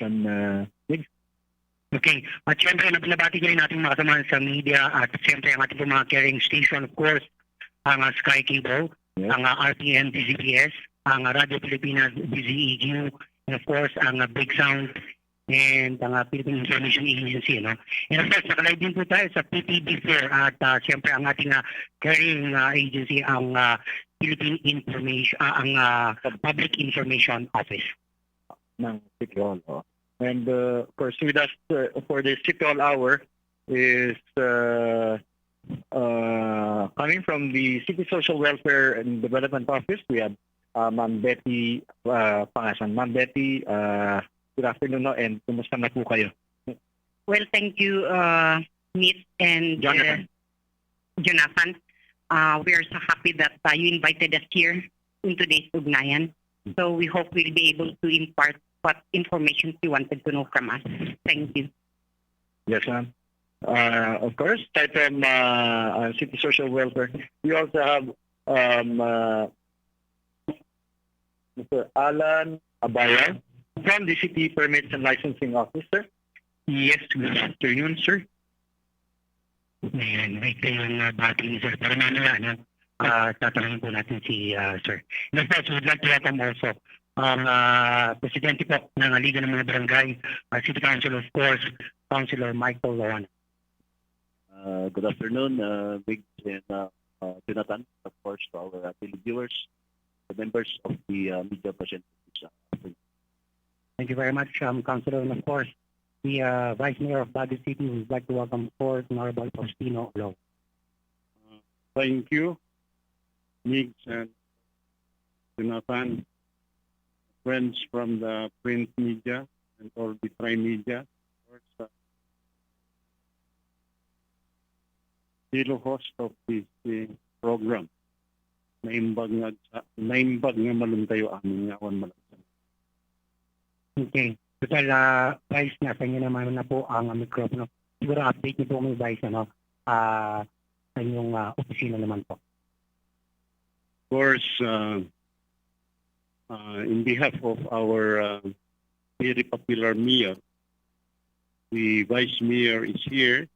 Can Okay. At syempre, nabati ko rin natin mga kasamahan sa media at syempre ang ating mga carrying station, of course, ang Sky Cable, Yes. ang RTN TCPS, ang Radio Pilipinas DZEQ, and of course, ang Big Sound and ang Philippine Information Agency. No? And of course, nakalive din po tayo sa PTB4 at syempre ang ating carrying agency, ang Philippine Information, ang Public Information Office. ng City Hall. Oh. And of course, with us for the City Hall hour is coming from the City Social Welfare and Development Office. We have Ma'am Betty Pangasan. Ma'am Betty, good afternoon no, and kumusta na po kayo? Well, thank you, Meet and Jonathan. Jonathan. We are so happy that you invited us here in today's Ugnayan. So we hope we'll be able to impart what information you wanted to know from us. Thank you. Yes, ma'am. Of course, aside from City Social Welfare, we also have Mr. Alan Abaya from the City Permits and Licensing Officer. Yes, good afternoon, sir. Ayan, right kayo yung bati ni sir. Para mamaya, tatanungin po natin si sir. And of course, we'd like to welcome also ang presidente po ng Liga ng mga Barangay, City Council, of course, Councilor Michael Loan. Good afternoon, Big and Jonathan, of course, to our viewers, the members of the media present. Thank you very much, Councilor. And of course, the Vice Mayor of Baguio City would like to welcome, of course, Honorable Faustino Lo. Thank you, Migs and Jonathan, friends from the print media and all the tri-media. Silo host of this program. Naimbag nga maluntayo amin nga awan maluntayo. Okay. Total, Vice, nasa inyo naman na po ang mikropono. Siguro update niyo po kami, Vice, sa inyong opisina naman po. Of course, in behalf of our very popular mayor, the vice mayor is here,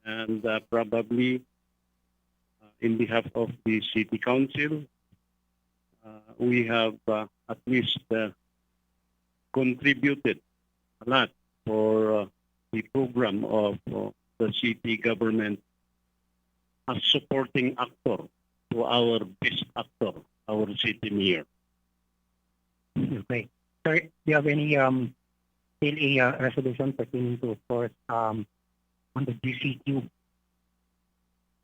and probably in behalf of the city council, we have at least contributed a lot for the program of the city government as supporting actor to our best actor, our city mayor. Okay. Sir, do you have any still a resolution pertaining to, of course, on the GCQ?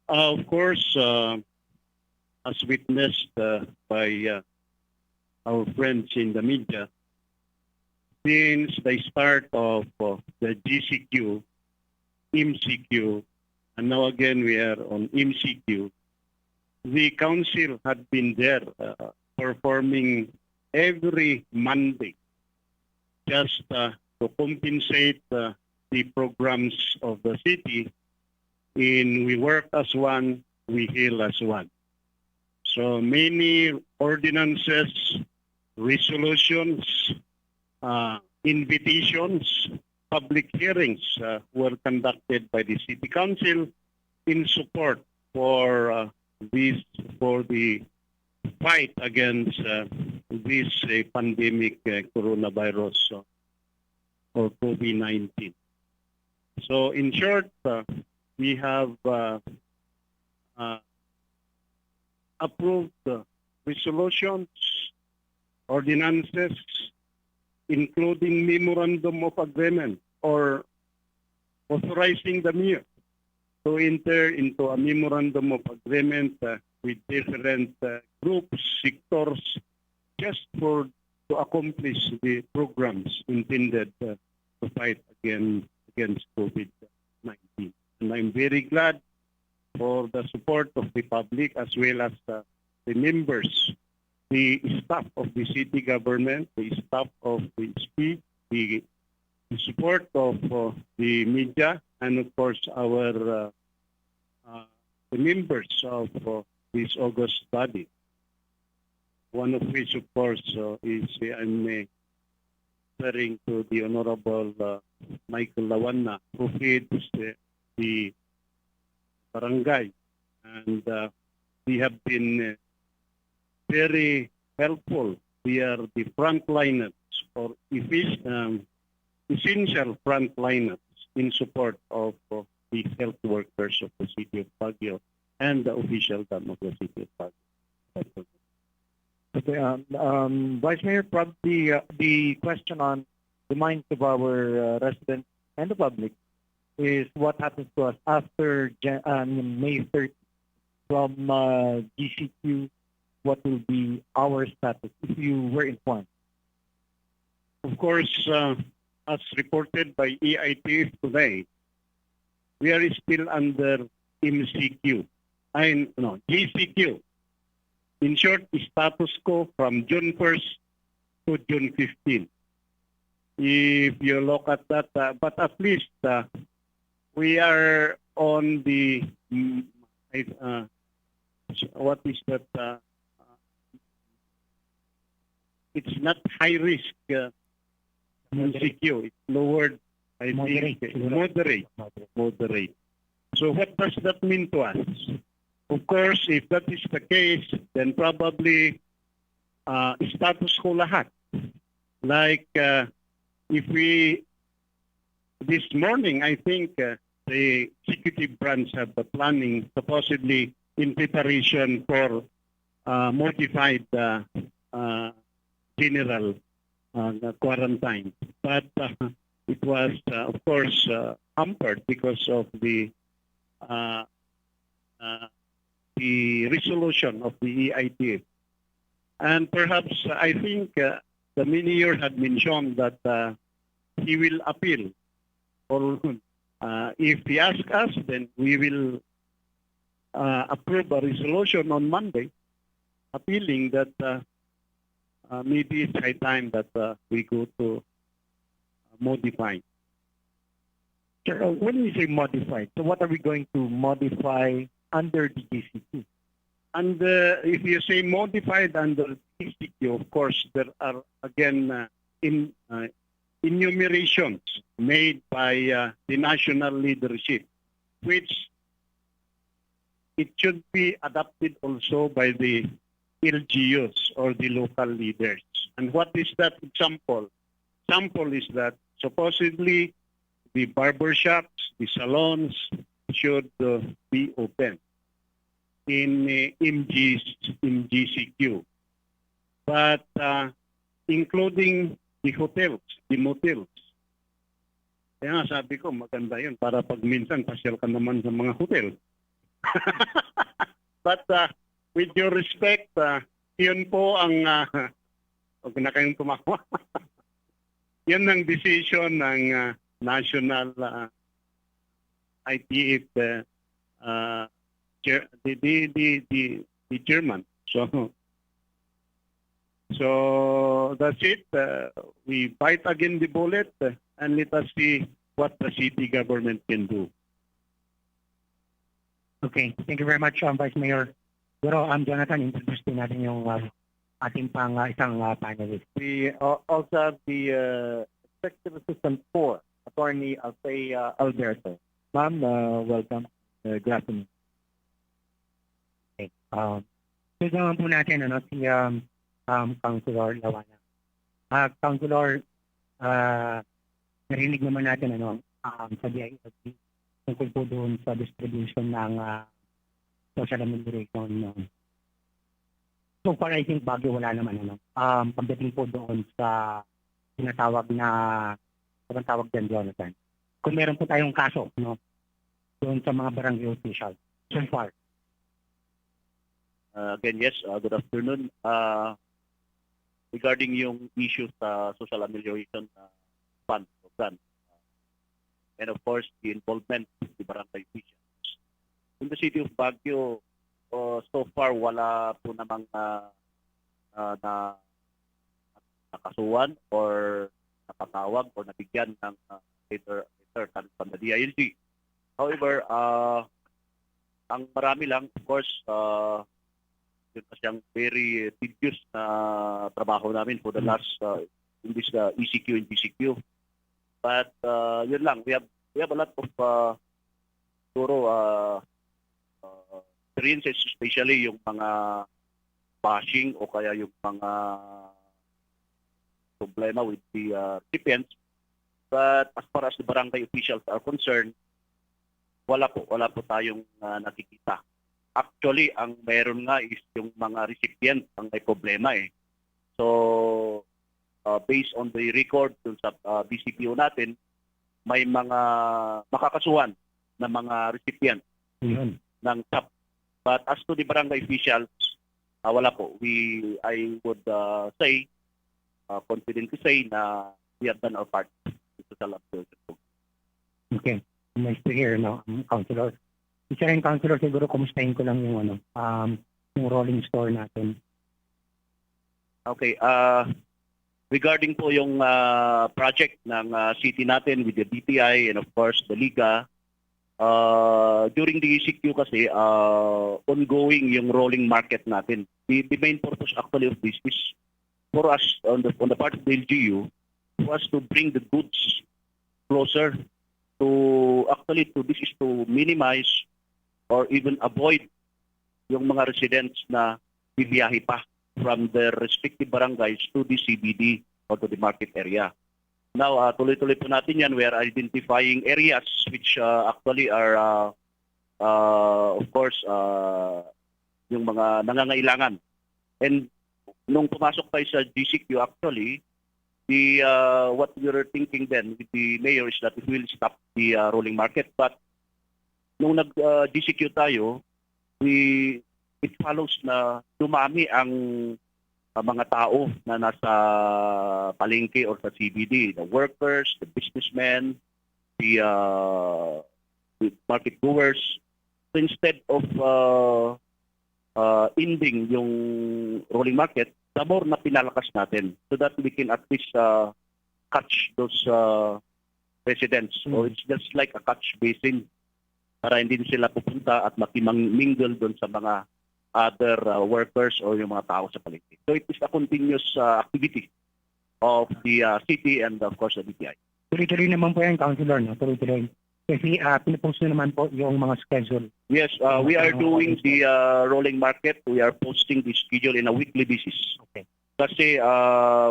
Of course, as witnessed by our friends in the media, since the start of the GCQ, MCQ, and now again we are on MCQ, the council had been there performing every Monday just to compensate the programs of the city in we work as one, we heal as one. So many ordinances, resolutions, invitations, public hearings were conducted by the city council in support for the fight against this pandemic coronavirus or COVID-19. So in short, we have approved resolutions, ordinances, including memorandum of agreement or authorizing the mayor to enter into a memorandum of agreement with different groups, sectors, just to accomplish the programs intended to fight against COVID-19. And I'm very glad for the support of the public as well as the members, the staff of the city government, the staff of the SP, the support of the media, and of course our the members of this August body. One of which, of course, is I'm referring to the Honorable Michael Lawana, who feeds the barangay. And we have been very helpful. We are the frontliners or essential frontliners in support of the health workers of the city of Baguio and the officialdom of the city of Baguio. Okay, Vice Mayor, probably the question on the minds of our residents and the public is what happens to us after May 30th from GCQ. What will be our status if you were informed? Of course, as reported by EITF today, we are still under MCQ. GCQ. In short, status quo from June 1st to June 15th. If you look at that, but at least we are on the, what is that? It's not high risk MCQ. It's lowered, I think, moderate. So what does that mean to us? Of course, if that is the case, then probably status quo lahat. Like if we, this morning, I think the executive branch have the planning supposedly in preparation for modified general quarantine. But it was, of course, hampered because of the resolution of the EITF. And perhaps I think the mayor had mentioned that he will appeal. Or if he asks us, then we will approve a resolution on Monday, appealing that maybe it's high time that we go to modify. Sure. When we say modified, so what are we going to modify under the GCQ? And if you say modified under GCQ, of course, there are again enumerations made by the national leadership, which it should be adopted also by the LGUs or the local leaders. And what is that example? Example is that supposedly the barbershops, the salons should be open in GCQ. But including the hotels, the motels. Kaya nga sabi ko, maganda yun para pag minsan pasyal ka naman sa mga hotel. But with your respect, yun po ang, huwag na kayong tumawa. Yan ang decision ng National ITF, the chairman. So that's it. We bite again the bullet and let us see what the city government can do. Okay, thank you very much, Vice Mayor. Pero Jonathan, introduce din natin yung ating isang panelist. We also have the Executive Assistant 4, Attorney Alfay Alberto. Ma'am, welcome. Good afternoon. Okay. So naman po natin si Councilor Lawana. Councilor, narinig naman natin sa DILG tungkol po doon sa distribution ng social remuneration. So far, I think Baguio wala naman. Pagdating po doon sa tinatawag na, tawag dyan, Jonathan. Kung meron po tayong kaso, doon sa mga barangay official, so far. Again, yes, good afternoon. Regarding yung issue sa social amelioration fund, and of course, the involvement of the barangay officials. In the city of Baguio, so far wala po namang nakasuhan or nakatawag or nabigyan ng letter from the DILG. However, ang marami lang, of course, yun na siyang very tedious na trabaho namin for the last in this ECQ and DCQ. But yun lang, we have a lot of experiences, especially yung mga bashing o kaya yung mga problema with the recipients. But as far as the barangay officials are concerned, wala po tayong nakikita. Actually, ang meron nga is yung mga recipient ang may problema eh. So, based on the record dun sa DCPO natin, may mga makakasuhan na mga recipient ng SAP. But as to the barangay officials, wala po. I would say, confident to say na we have done our part. Okay. Nice to hear, no, Councilor. Isa rin, Councilor, siguro kumustahin ko lang yung yung rolling store natin. Okay. Regarding po yung project ng city natin with the DTI and of course the Liga, during the ECQ kasi, ongoing yung rolling market natin. The main purpose actually of this is for us on the part of the LGU was to bring the goods closer this is to minimize or even avoid yung mga residents na bibiyahe pa from their respective barangays to the CBD or to the market area. Now, tuloy-tuloy po natin yan. We are identifying areas which actually are, of course, yung mga nangangailangan. And nung pumasok tayo sa GCQ, actually, what we were thinking then with the mayor is that we will stop the rolling market. But nung nag-GCQ tayo, it follows na dumami ang mga tao na nasa palengke or sa CBD, the workers, the businessmen, the market goers. So instead of ending yung rolling market, the more na pinalakas natin so that we can at least catch those residents. So it's just like a catch basin para hindi sila pupunta at makimingle doon sa mga other workers or yung mga tao sa palengke. So it is a continuous activity of the city and of course the DTI. Tuloy-tuloy naman po yan, Councilor, no? Tuloy-tuloy. Kasi pinipost na naman po yung mga schedule. Yes, we are doing the rolling market. We are posting the schedule in a weekly basis. Okay. Kasi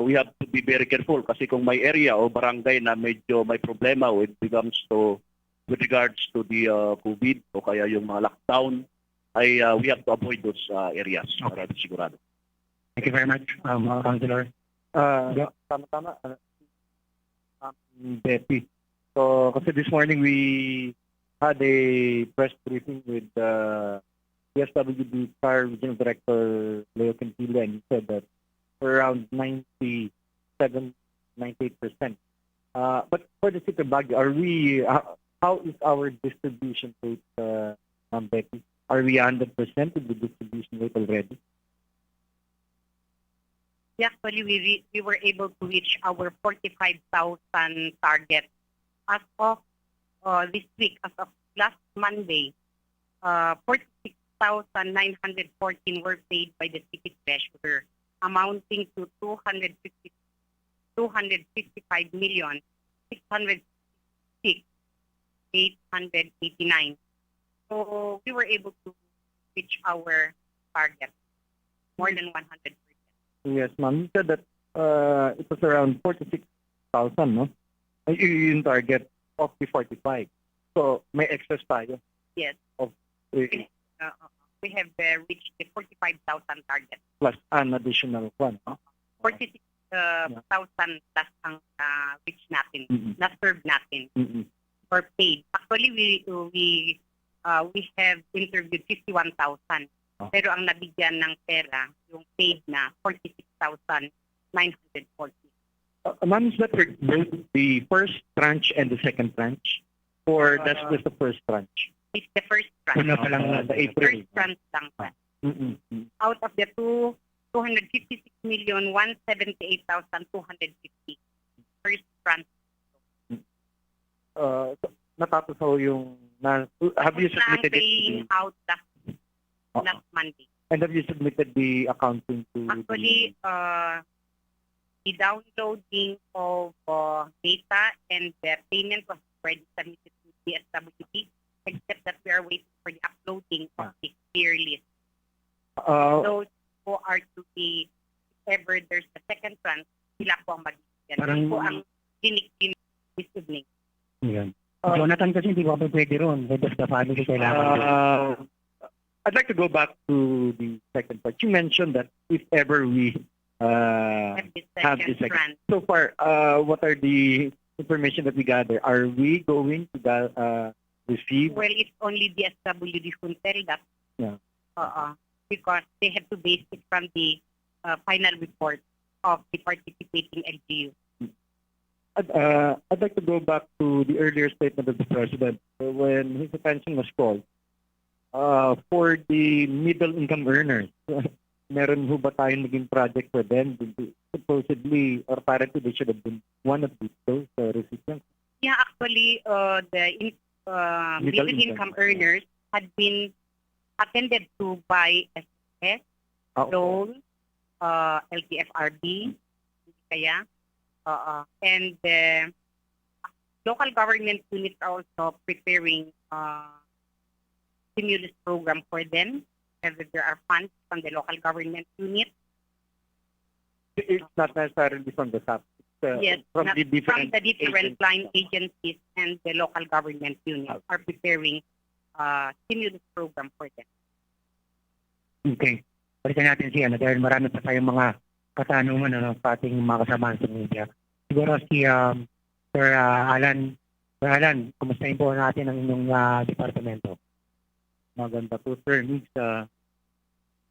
we have to be very careful kasi kung may area o barangay na medyo may problema with regards to the COVID o kaya yung mga lockdown, we have to avoid those areas para sigurado. Thank you very much, Councilor. Tama-tama. Betty. So, kasi this morning we had a press briefing with PSWD Car Regional Director Leo Quintilla, and he said that around 97-98%. But for the city of Baguio, how is our distribution rate, Betty? Are we 100% with the distribution rate already? Yeah, actually, we were able to reach our 45,000 target. As of this week, as of last Monday, 46,914 were paid by the city treasurer, amounting to 255,606,889. So we were able to reach our target, more than 100%. Yes, ma'am. You said that it was around 46,000, no? Yung target of the 45. So, may excess tayo. Yes. We We have reached the 45,000 target. plus an additional one. No? 46,000 plus ang reach natin, Mm-mm. na-serve natin, Mm-mm. or paid. Actually, we have interviewed 51,000. Oh. Pero ang nabigyan ng pera, yung paid na 46,940. Ma'am, is that for both the first tranche and the second tranche? Or that's just the first tranche? It's the first tranche. Una pa lang the April. First tranche lang. Mm-mm. Out of the 256,178,250. First tranche. So, natapos ho yung... have you Na ang submitted paying it? out last Monday. And have you submitted the accounting to... Actually, the downloading of data and the payment was already submitted to the SWP, except that we are waiting for the uploading of the clear list. Those who are to be, if ever there's a second chance, sila po ang mag-ibigyan. Parang- Yun po ang clinic this evening. Yan. Jonathan kasi hindi ko pa pwede ron. Head of the family kailangan. I'd like to go back to the second part. You mentioned that if ever we Have this have second this second. run. So far, what are the information that we gather? Are we going to receive? Well, it's only the SWD who tell that. Yeah. Because they have to base it from the final report of the participating LGU. I'd like to go back to the earlier statement of the President when his attention was called for the middle-income earners. Meron ho ba tayong naging project for them? Supposedly, or apparently, they should have been one of those recipients. Yeah, actually, the middle-income earners had been attended to by SSS, loan, LTFRB, kaya, and the local government units are also preparing stimulus program for them, whether there are funds from the local government unit. It's not necessarily from the SAP. It's, Yes, from not- the different, From the different agencies. line agencies and the local government units are preparing stimulus program for them. Okay. Balikan natin si dahil marami pa tayong mga katanungan sa ating mga kasamahan sa media. Siguro si Sir Alan. Sir Alan, kumustahin po natin ang inyong departamento? Maganda po, sir.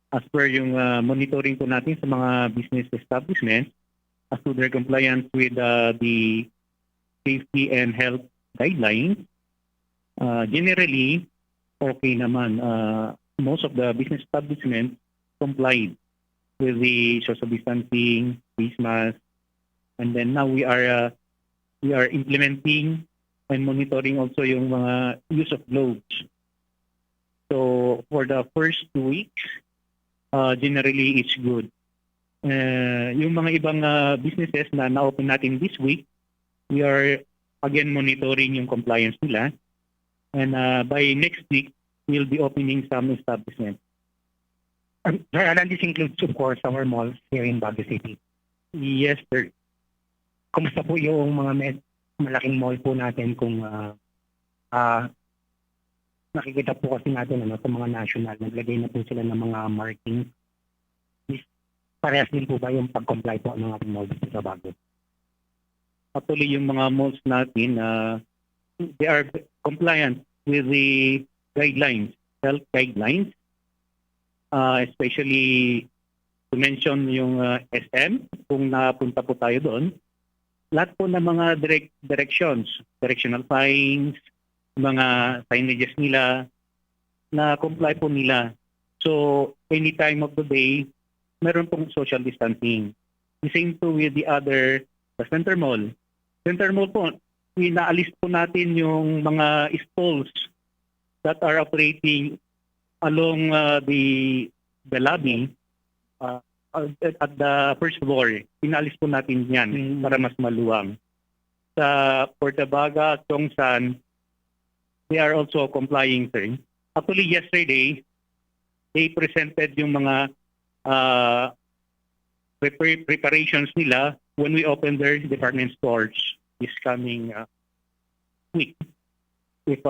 As per yung monitoring po natin sa mga business establishments, as to their compliance with the safety and health guidelines, generally, okay naman. Most of the business establishments complied with the social distancing, face mask, and then now we are implementing and monitoring also yung mga use of gloves. So for the first 2 weeks, generally it's good. Yung mga ibang businesses na na-open natin this week, we are again monitoring yung compliance nila. And by next week, we'll be opening some establishments. Sir Alan, this includes of course our malls here in Baguio City. Yes, sir. Kumusta po yung mga malaking mall po natin kung nakikita po kasi natin sa mga national, naglagay na po sila ng mga marking. Parehas din po ba yung pag-comply po ng ating malls dito sa Baguio? Actually, yung mga malls natin, they are compliant with the guidelines, health guidelines, especially to mention yung SM, kung napunta po tayo doon. Lahat po ng mga directional signs, mga signages nila, na comply po nila. So, any time of the day, meron pong social distancing. The same po with the Center Mall. Center Mall po, inaalis po natin yung mga stalls that are operating along the lobby at the first floor. Inaalis po natin yan para mas maluwang. Sa Portabaga, Chongsan, they are also complying, sir. Actually, yesterday, they presented yung mga preparations nila when we open their department stores this coming week. If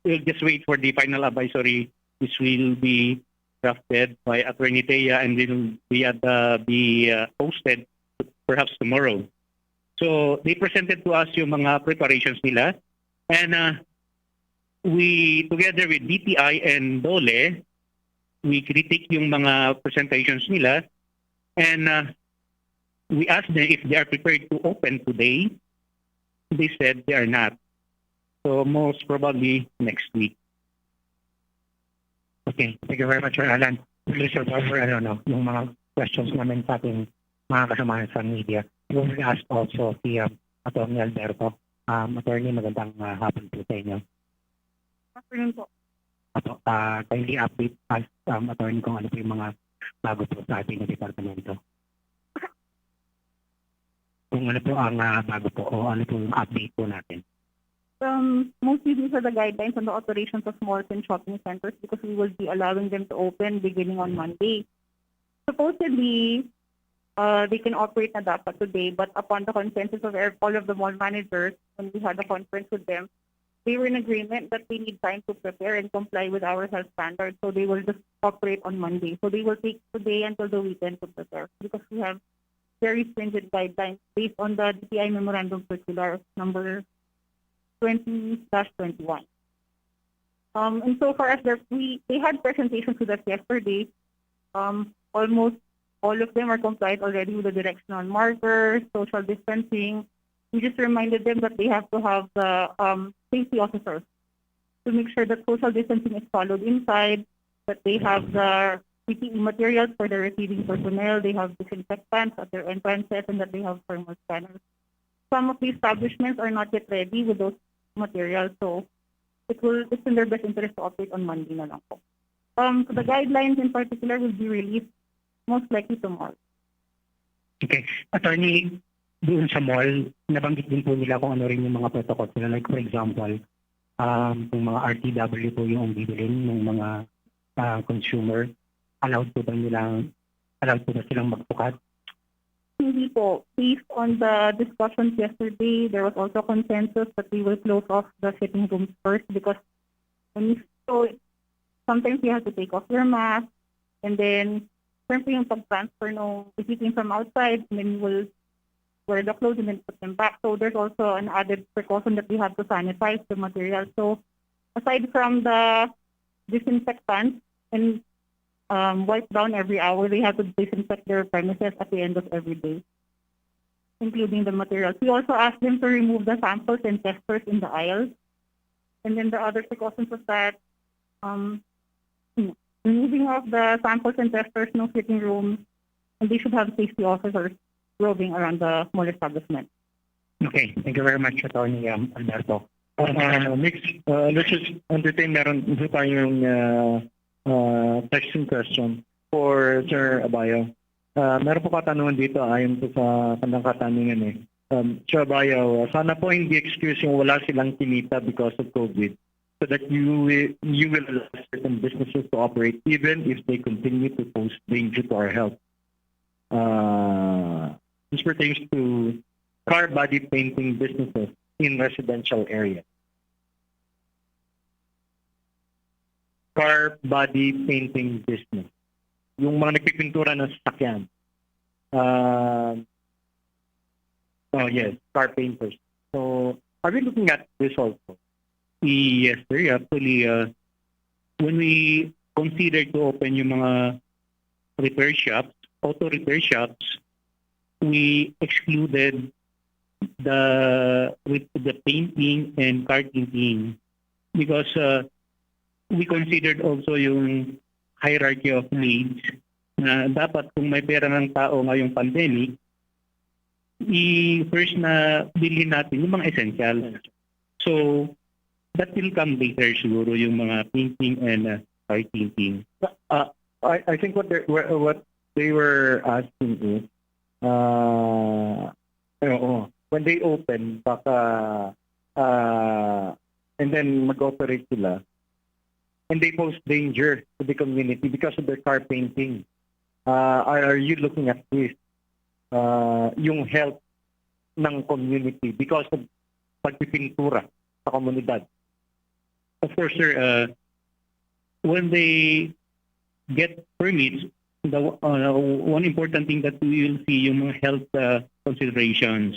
we'll just wait for the final advisory, which will be drafted by Attorney Thea and will be posted perhaps tomorrow. So they presented to us yung mga preparations nila, and we, together with DTI and DOLE, we critique yung mga presentations nila, and we asked them if they are prepared to open today. They said they are not. So most probably next week. Okay, thank you very much, Sir Alan. Please reserve for yung mga questions namin sa ating mga kasamahan sa media. We will ask also si Atty. Alberto. Attorney, magandang hapon po sa inyo. Afternoon po. Kindly update us, attorney, kung ano po yung mga bago po sa ating departamento. kung ano po ang bago po o ano po yung update po natin. Mostly these are the guidelines on the operations of malls and shopping centers because we will be allowing them to open beginning on Monday. Supposedly, they can operate na dapat today, but upon the consensus of all of the mall managers, when we had a conference with them, they were in agreement that they need time to prepare and comply with our health standards, so they will just operate on Monday. So they will take today until the weekend to prepare because we have very stringent guidelines based on the DTI Memorandum Circular number 20/21. And so far as they had presentations with us yesterday, almost all of them are compliant already with the directional markers, social distancing. We just reminded them that they have to have the safety officers to make sure that social distancing is followed inside, that they have the PPE materials for the receiving personnel, they have disinfectants at their entrances, and that they have thermal scanners. Some of the establishments are not yet ready with those materials, so it's in their best interest to operate on Monday na lang po. So the guidelines in particular will be released most likely tomorrow. Okay. Attorney, doon sa mall, nabanggit din po nila kung ano rin yung mga protocols nila. Like for example, kung mga RTW po yung bibilin ng mga consumer, allowed po ba silang magsukat? Hindi po. Based on the discussions yesterday, there was also consensus that we will close off the sitting rooms first because sometimes you have to take off your mask, and then siyempre yung pag-transfer if you came from outside, and then you will wear the clothes and then put them back. So there's also an added precaution that we have to sanitize the material. So aside from the disinfectants and wipe down every hour, they have to disinfect their premises at the end of every day, including the materials. We also asked them to remove the samples and testers in the aisles. And then the other precautions was that removing of the samples and testers, no sitting rooms, and they should have safety officers roving around the mall establishment. Okay. Thank you very much, Attorney Alberto. Next, let's just entertain meron tayong texting question for Sir Abayo. Meron po katanungan dito ayon po sa kanyang katanungan eh. Sir Abayo, sana po hindi excuse yung wala silang kinita because of COVID, so that you will allow certain businesses to operate even if they continue to pose danger to our health. This pertains to car body painting businesses in residential areas. Car body painting business. Yung mga nagpipintura ng sasakyan. Yes, car painters. So, are we looking at this also? Yes, sir. Actually, when we consider to open yung mga repair shops, auto repair shops, we excluded the painting and car painting because we considered also yung hierarchy of needs na dapat kung may pera ng tao ngayong pandemic, first na bilhin natin yung mga essential. So, that will come later siguro yung mga painting and car painting. I think what they were asking is, when they open, baka, and then mag-operate sila, and they pose danger to the community because of their car painting. Are you looking at this? Yung health ng community because of pagpipintura sa komunidad? Of course, sir, when they get permits, the one important thing that we will see yung mga health considerations.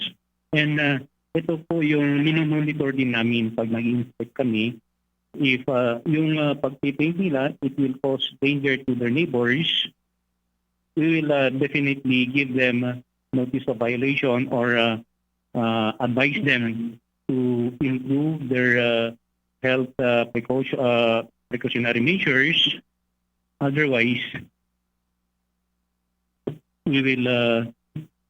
And ito po yung minomonitor din namin pag nag-inspect kami. If yung pagpipaint nila, it will cause danger to their neighbors, we will definitely give them notice of violation or advise them to improve their health precautionary measures. Otherwise, we will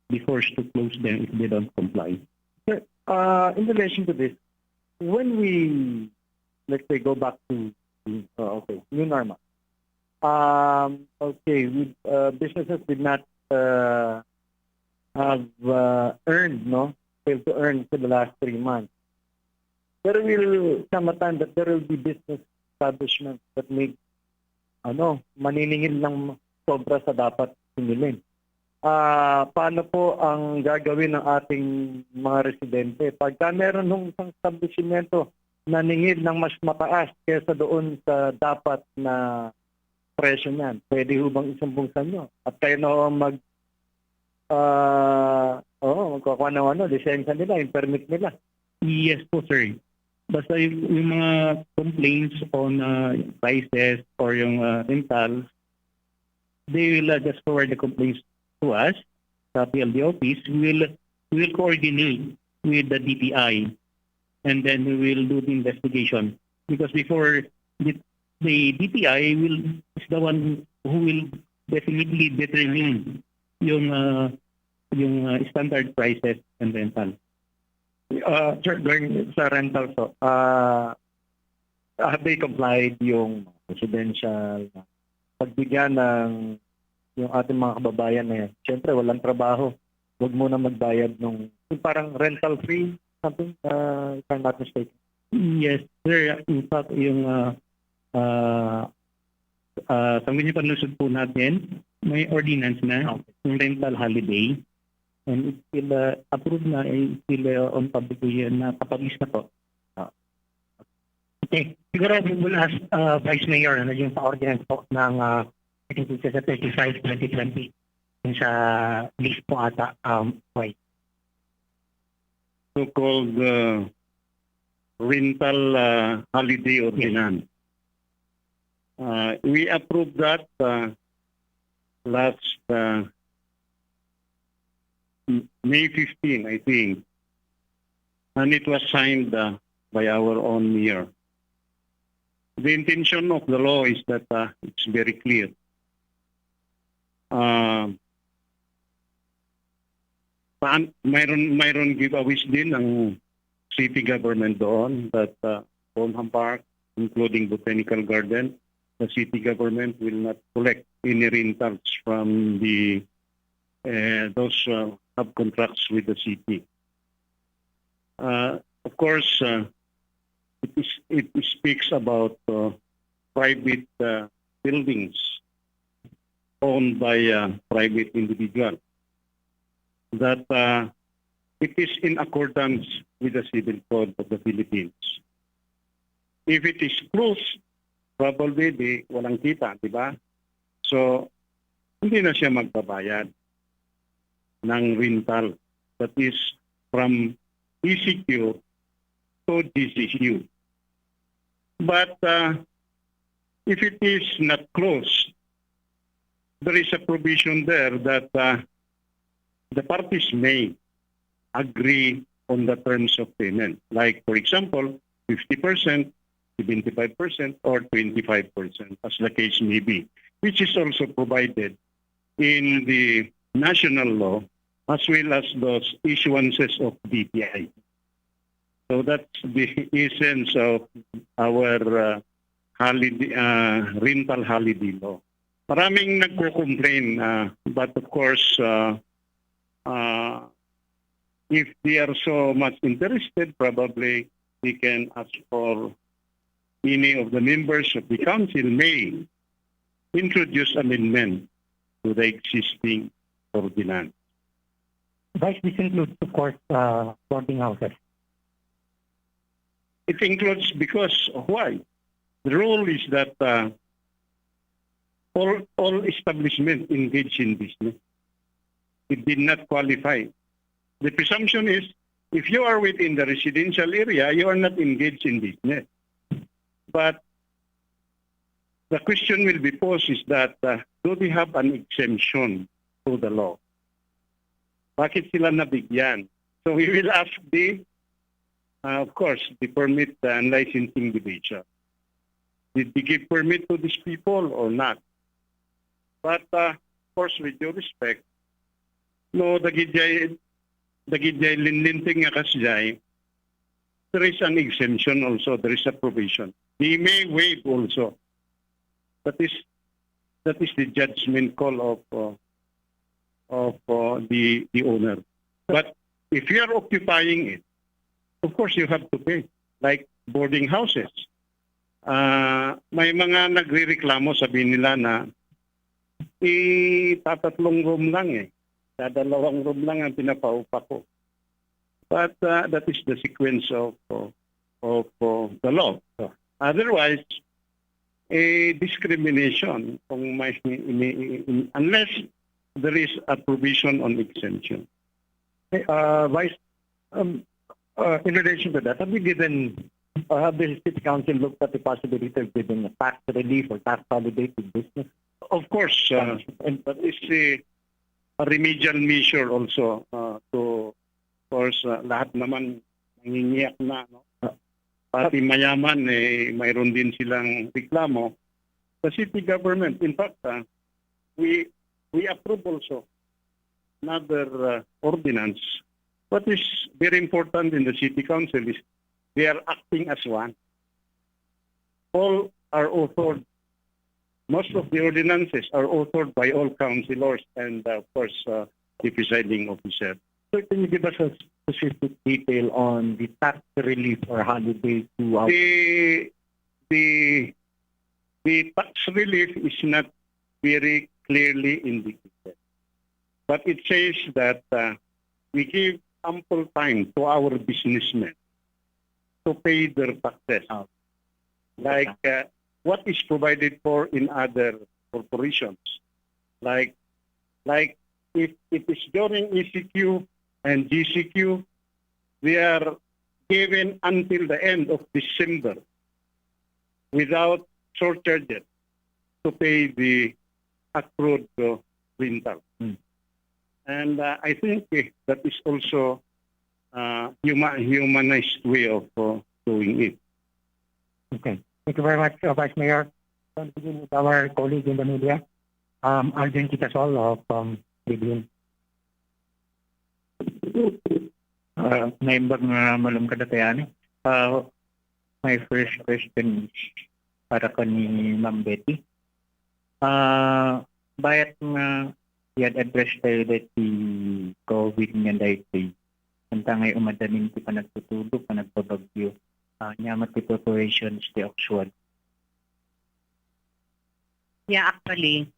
be forced to close them if they don't comply. Sir, in relation to this, when we, let's say, go back to new normal. Businesses did not have earned, no? Failed to earn for the last 3 months. There will come a time that there will be business establishments that make maniningil ng sobra sa dapat singilin. Paano po ang gagawin ng ating mga residente? Pagka meron ng isang establishmento na ningil ng mas mataas kaysa doon sa dapat na presyo niyan, pwede ho bang isumbungsan nyo? At kayo na ho ang magkakuha ng lisensya nila, yung permit nila. Yes po, sir. Basta yung mga complaints on prices or yung rentals, they will just forward the complaints to us sa PLD office. We will coordinate with the DTI and then we will do the investigation. Because before the DTI is the one who will definitely determine yung standard prices and rental. Sir, going sa rental so, have they complied yung residential pagbigyan ng yung ating mga kababayan na yan? Siyempre, walang trabaho. Huwag muna magbayad ng parang rental free, something, if I'm not mistaken. Yes, sir. In fact, yung sa municipal lusod po natin, may ordinance na yung rental holiday. And it's still approved na, it's still on public na kapag-list na po. Okay. Siguro we will ask Vice Mayor yung sa ordinance po ng I think it's sa 35-2020 yung sa list po ata. Why? So-called rental holiday ordinance. We approved that last May 15, I think, and it was signed by our own mayor. The intention of the law is that it's very clear. Mayroon giveaways din ang city government doon that Bonham Park, including Botanical Garden, the city government will not collect any rentals from those have contracts with the city. Of course, it speaks about private buildings owned by private individual. That it is in accordance with the Civil Code of the Philippines. If it is closed, probably walang kita, di ba? So, hindi na siya magbabayad ng rental. That is from ECQ to DCQ. But if it is not closed, there is a provision there that the parties may agree on the terms of payment. Like, for example, 50%, 75%, or 25%, as the case may be, which is also provided in the national law as well as those issuances of DTI. So that's the essence of our rental holiday law. Maraming nagko-complain, but of course, if they are so much interested, probably they can ask for any of the members of the council may introduce amendment to the existing ordinance. Vice, this includes, of course, boarding houses. It includes because why? The rule is that all establishment engaged in business, it did not qualify. The presumption is if you are within the residential area, you are not engaged in business. But the question will be posed is that do they have an exemption to the law? Bakit sila nabigyan? So we will ask of course, the permit and licensing division. Did they give permit to these people or not? But of course, with due respect, no, dagidjay linlinting nga kasjay, there is an exemption also, there is a provision. They may waive also. That is the judgment call of the owner. But if you are occupying it, of course you have to pay, like boarding houses. May mga nagrereklamo, sabi nila na tatatlong room lang eh. Dadalawang room lang ang pinapaupa ko. But that is the sequence of the law. Otherwise, discrimination kung may, unless there is a provision on exemption. Vice, in relation to that, have the City Council looked at the possibility of giving a tax relief or tax holiday to business? Of course, and that is a remedial measure also to, of course, lahat naman nangingiyak na, no? Pati mayaman, mayroon din silang reklamo. The city government, in fact, we approve also another ordinance. What is very important in the city council is they are acting as one. All are authored. Most of the ordinances are authored by all councillors and, of course, the presiding officer. So can you give us a specific detail on the tax relief or holiday to our... The tax relief is not very clearly indicated, but it says that we give ample time to our businessmen to pay their taxes, like what is provided for in other corporations, like if it is during ECQ and GCQ, they are given until the end of December without surcharges to pay the accrued rental. And I think that is also humanized way of doing it. Okay. Thank you very much, Vice Mayor. I'll begin with our colleague in the media, Alden Quitasol of Tribune. Naimbag na malam kadatayani. My first question is para ka ni Ma'am Betty. Bayat nga i-address tayo that the COVID-19 Antangay umadanin ti panagtutulog, panagpabagyo. Nyamat ti preparations ti actual. Yeah, actually,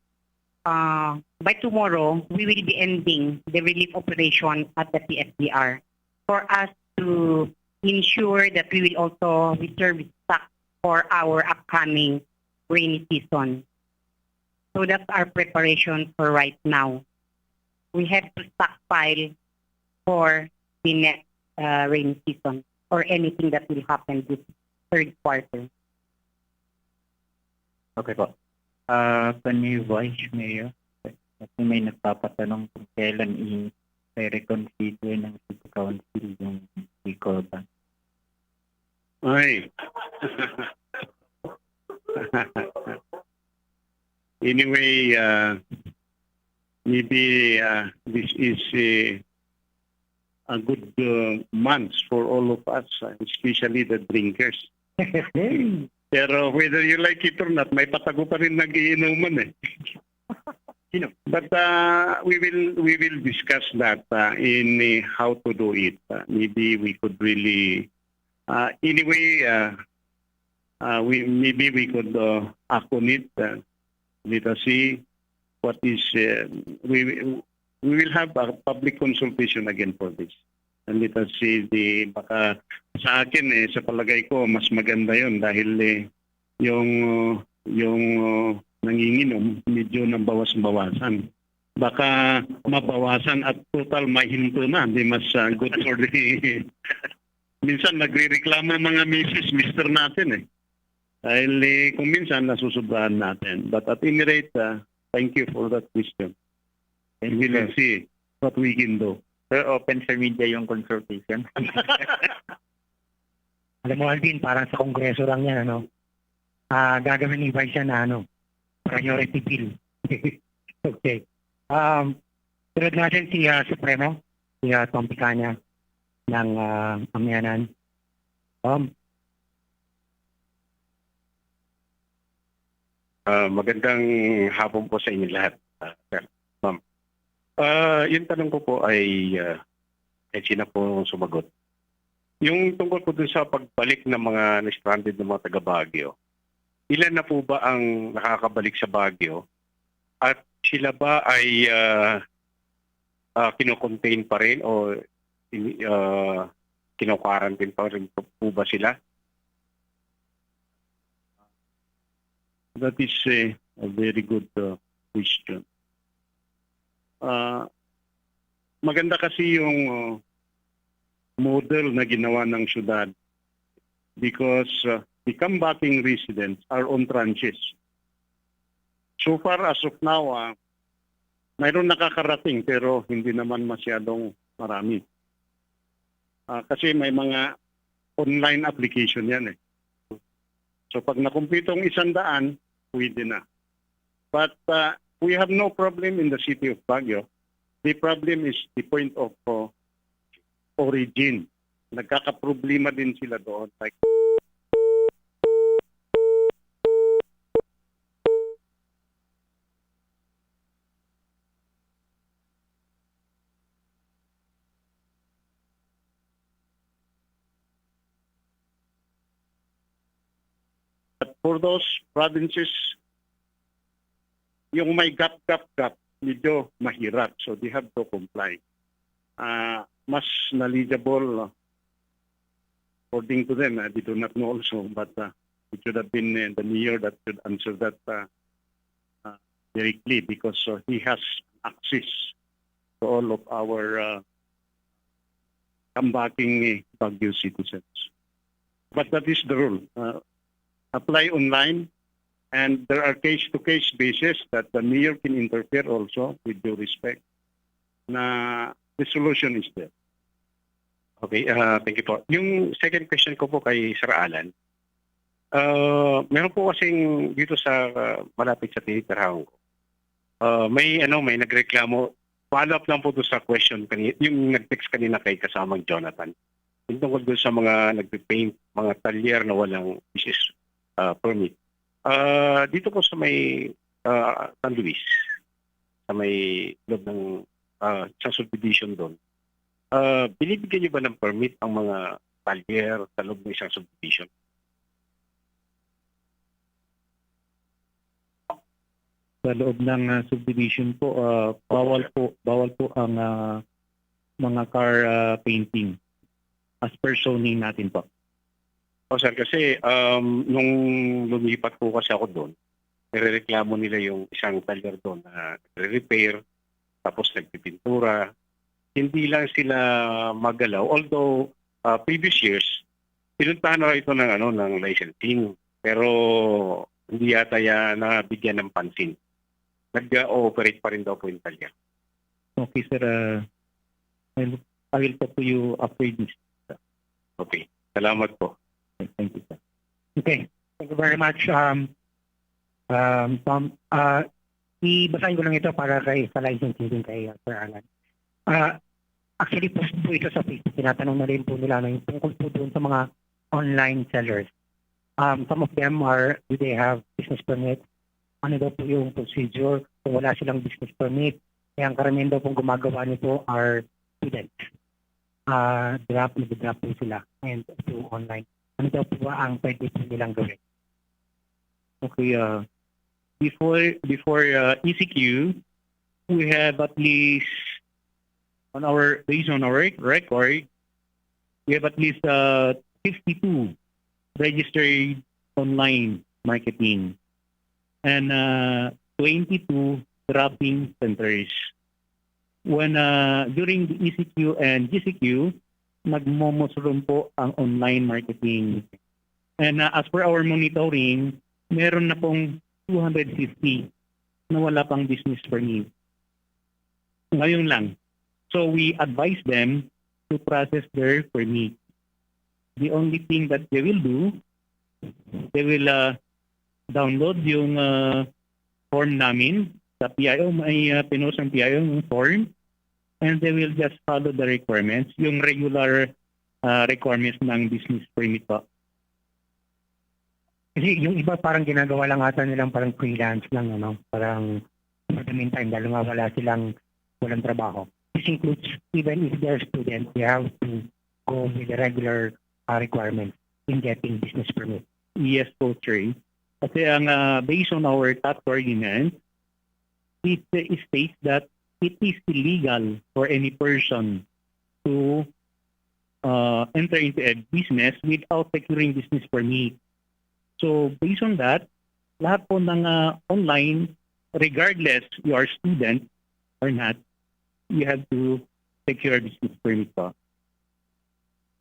by tomorrow, we will be ending the relief operation at the PSDR for us to ensure that we will also reserve stock for our upcoming rainy season. So that's our preparation for right now. We have to stockpile for the next rainy season or anything that will happen this third quarter. Okay po. Kani Vice Mayor, kasi may nagpapatanong kung kailan i-reconsider ng City Council yung Corban. Ay. Anyway, maybe this is a good month for all of us, especially the drinkers. Pero whether you like it or not, may patago pa rin nag-iinuman eh. But we will discuss that in how to do it. Maybe we could really anyway maybe we could act on it. Let us see what is we will have a public consultation again for this. And let us see baka sa akin sa palagay ko mas maganda 'yon dahil yung nanginginom medyo nang bawas-bawasan. Baka mabawasan at total mahinto na, di mas good for the minsan nagrereklamo mga mister natin eh. Dahil kung minsan nasusubrahan natin. But at any rate, thank you for that question. And we will see what we can do. Sir, open sa media yung consultation. Alam mo, Alvin, parang sa Kongreso lang yan, ano? Gagawin ni Vice yan na, priority bill. Okay. Tulad natin si Supremo, si Tom Picanya ng Amyanan. Magandang hapon po sa inyo lahat, sir. Ma'am. Yung tanong ko po ay sino po sumagot. Yung tungkol po dun sa pagbalik ng mga na-stranded ng mga taga Baguio, ilan na po ba ang nakakabalik sa Baguio? At sila ba ay kino-contain pa rin o kino-quarantine pa rin po ba sila? That is a very good question. Maganda kasi yung model na ginawa ng syudad because the comebacking residents are on tranches. So far as of now, mayroon nakakarating pero hindi naman masyadong marami. Kasi may mga online application yan eh. So pag nakumpletong 100, pwede na. But we have no problem in the city of Baguio. The problem is the point of origin. Nagkakaproblema din sila doon. Like, but for those provinces, yung may gap, medyo mahirap. So they have to comply. Mas knowledgeable, according to them, they do not know also, but it should have been the mayor that should answer that directly because he has access to all of our comebacking Baguio citizens. But that is the rule. Apply online, and there are case-to-case basis that the mayor can interfere also with due respect. Na the solution is there. Okay, thank you po. Yung second question ko po kay Sir Alan, meron po kasing dito sa malapit sa tinitirahan ko, may nagreklamo, follow up lang po doon sa question kanina, yung nag-text kanina kay kasamang Jonathan. Yung tungkol doon sa mga nagpe-paint, mga talyer na walang business permit. Dito po sa may San Luis, sa may loob ng sa subdivision doon, binibigyan niyo ba ng permit ang mga talyer sa loob ng isang subdivision? Sa loob ng subdivision po, bawal po ang mga car painting as per zoning natin po. O sir, kasi nung lumipat po kasi ako doon, nirereklamo nila yung isang talyer doon na nagre-repair, tapos nagpipintura. Hindi lang sila magalaw. Although previous years, pinuntahan na ito ng licensing. Pero hindi yata yan nabigyan ng pansin. Nag-ooperate pa rin daw po yung talyer. Okay, sir. I will talk to you after this. Okay. Salamat po. Thank you, sir. Okay. Thank you very much, Tom. Ibasahin ko lang ito para sa licensing din kay Sir Alan. Actually, post po ito sa Facebook. Tinatanong na rin po nila yung tungkol po doon sa mga online sellers. Some of them do they have business permit? Ano daw po yung procedure kung wala silang business permit? Kaya ang karamihan daw pong gumagawa nito are students. Nag-drop po sila and to online. Ano daw po ba ang pwede po nilang gawin? Okay, before ECQ, we have at least based on our record, we have at least 52 registered online marketing and 22 dropping centers. When during the ECQ and GCQ, nagmomusron po ang online marketing. And as per our monitoring, meron na pong 250 na wala pang business permit. Ngayon lang. So we advise them to process their permit. The only thing that they will do, they will download yung form namin sa PIO. May pinost ang PIO yung form. And they will just follow the requirements, yung regular requirements ng business permit po. Kasi yung iba parang ginagawa lang ata nilang parang freelance lang, parang for the meantime, dahil nga wala walang trabaho. This includes even if they're students, they have to go with the regular requirements in getting business permit. Yes po, Chair. Kasi ang based on our tax ordinance, it states that it is illegal for any person to enter into a business without securing business permit. So based on that, lahat po ng online, regardless you are student or not, you have to secure business permit po.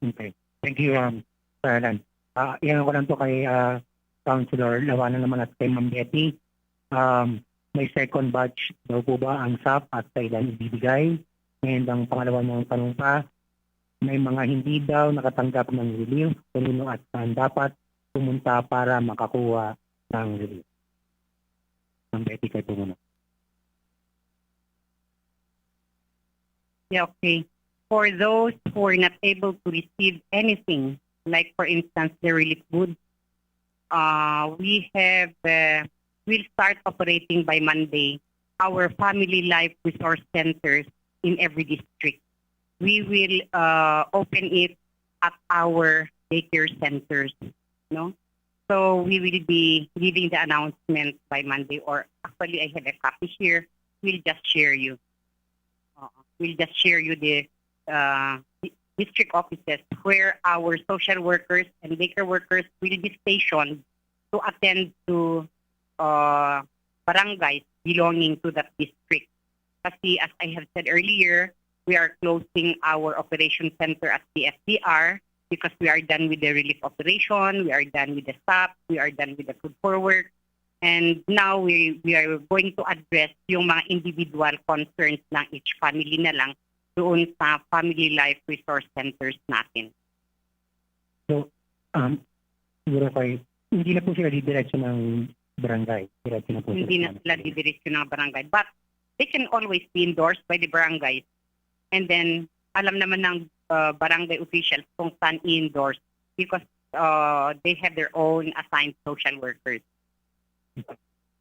Okay. Thank you, Sir Alan. Iyan ko lang to kay Councilor Lawanan naman at kay Ma'am Betty. May second batch daw po ba ang SAP at kailan ibibigay? And ang pangalawa niyang tanong pa, may mga hindi daw nakatanggap ng relief, kanino at saan dapat pumunta para makakuha ng relief? Ma'am Betty, kayo po muna. Yeah, okay. For those who are not able to receive anything, like for instance the relief goods, we'll start operating by Monday our family life resource centers in every district. We will open it at our daycare centers, no? So we will be giving the announcement by Monday, or actually I have a copy here. We'll just share you. The district offices where our social workers and daycare workers will be stationed to attend to barangays belonging to that district. Kasi as I have said earlier, we are closing our operation center at the FDR because we are done with the relief operation, we are done with the SAP, we are done with the food forward, and now we are going to address yung mga individual concerns ng each family na lang doon sa family life resource centers natin. Siguro kayo, hindi na po sila didiretso ng barangay. Diretso na po Hindi na sila didiretso ng barangay. But they can always be endorsed by the barangays. And then, alam naman ng barangay officials kung saan i-endorse because they have their own assigned social workers.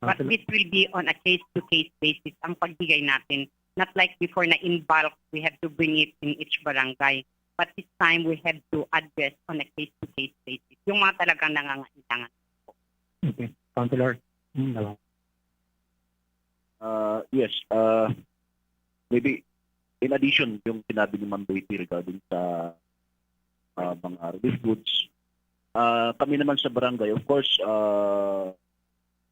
But this will be on a case-to-case basis ang pagbigay natin. Not like before na in bulk, we have to bring it in each barangay. But this time, we have to address on a case-to-case basis. Yung mga talagang nangangailangan. Okay. Councilor? Yes. Maybe in addition yung sinabi ni Ma'am Betty regarding sa mga relief goods, kami naman sa barangay, of course,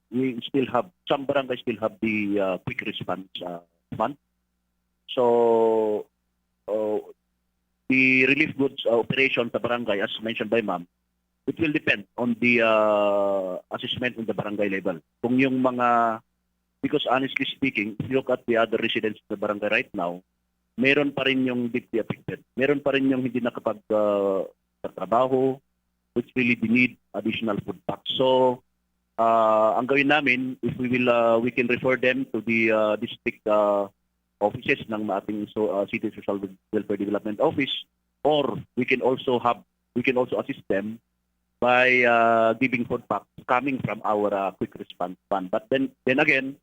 we still have, some barangays still have the quick response fund. So, the relief goods operation sa barangay, as mentioned by Ma'am, it will depend on the assessment on the barangay level. Kung yung mga, because honestly speaking, if you look at the other residents of the barangay right now, meron pa rin yung deeply affected. Meron pa rin yung hindi nakapag-trabaho, which really need additional food packs. So, ang gawin namin, if we can refer them to the district offices ng ating City Social Welfare Development Office, or we can also assist them by giving food packs coming from our quick response fund. But then again,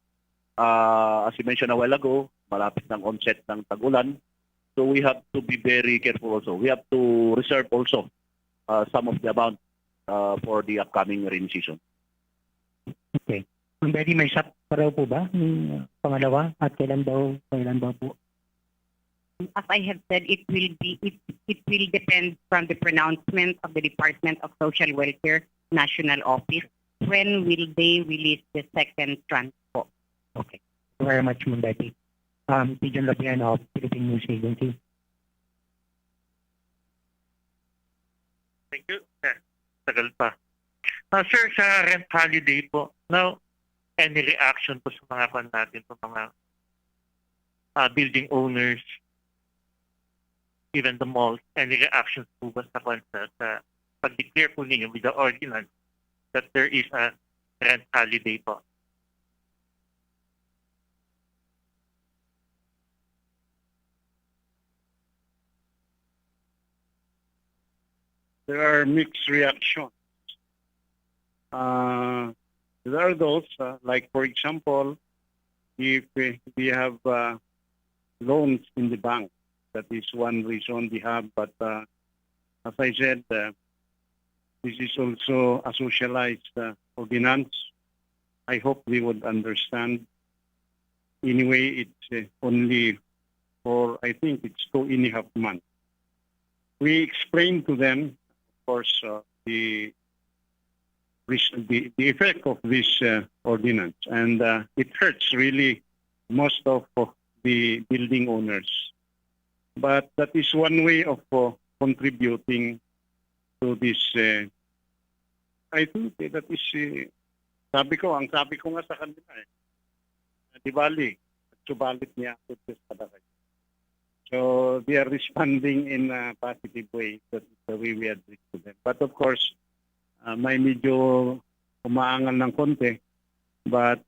as you mentioned a while ago, malapit ng onset ng tag-ulan, so we have to be very careful also. We have to reserve also some of the amount for the upcoming rainy season. Okay. Ma'am Betty, may SAP pa raw po ba? Yung pangalawa? At kailan daw po? As I have said, it will depend from the pronouncement of the Department of Social Welfare National Office. When will they release the second tranche po? Okay. Thank you very much, Ma'am Betty. Pigeon Labian of Philippine News Agency. Thank you, sir. Tagal pa. Sir, sa rent holiday po, now, any reaction po sa mga pan natin po, mga building owners, even the malls, any reactions po ba sa pag-declare po ninyo with the ordinance that there is a rent holiday po? There are mixed reactions. There are those, like for example, if we have loans in the bank. That is one reason we have. But as I said, this is also a socialized ordinance. I hope they would understand. Anyway, it's only for, I think it's 2.5 months. We explained to them, of course, the effect of this ordinance, and it hurts really most of the building owners. But that is one way of contributing to this. I think that is, sabi ko nga sa kanila di bali, subalit niya ako sa kadakay. So they are responding in a positive way. That is the way we address to them. But of course, may medyo umaangal ng konti, but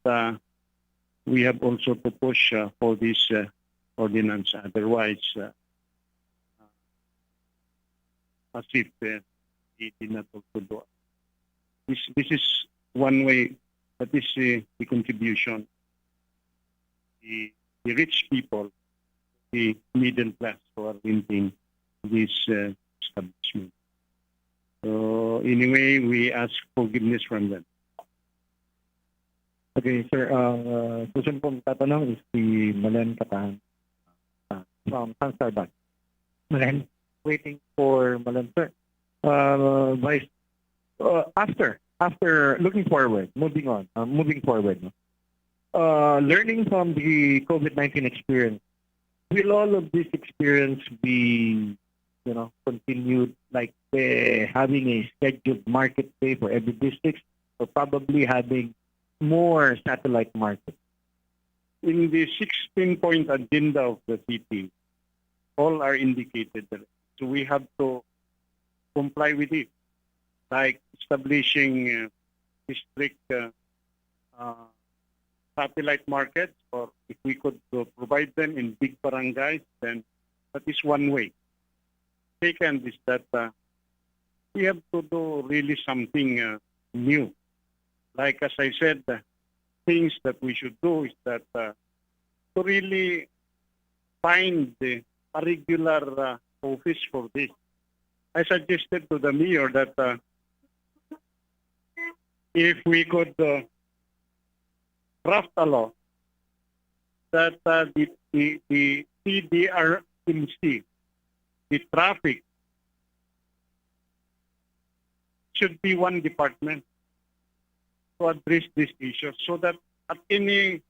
we have also to push for this ordinance. Otherwise, as if it did not also do. This is one way, that is the contribution. The rich people, the middle class who are renting this establishment. So anyway, we ask forgiveness from them. Okay, sir. Susunod pong tatanong is si Malen Katahan from Sunstar Bank. Malen, waiting for Malen, sir. Vice, after looking forward, moving forward, learning from the COVID-19 experience, will all of this experience be, continued, like having a scheduled market day for every district, or probably having more satellite markets? In the 16-point agenda of the city, all are indicated there. So we have to comply with it, like establishing district satellite markets, or if we could provide them in big barangays, then that is one way. Second is that we have to do really something new. Like as I said, things that we should do is that to really find a regular office for this. I suggested to the mayor that if we could draft a law that the CDRMC, the traffic, should be one department to address this issue, so that at any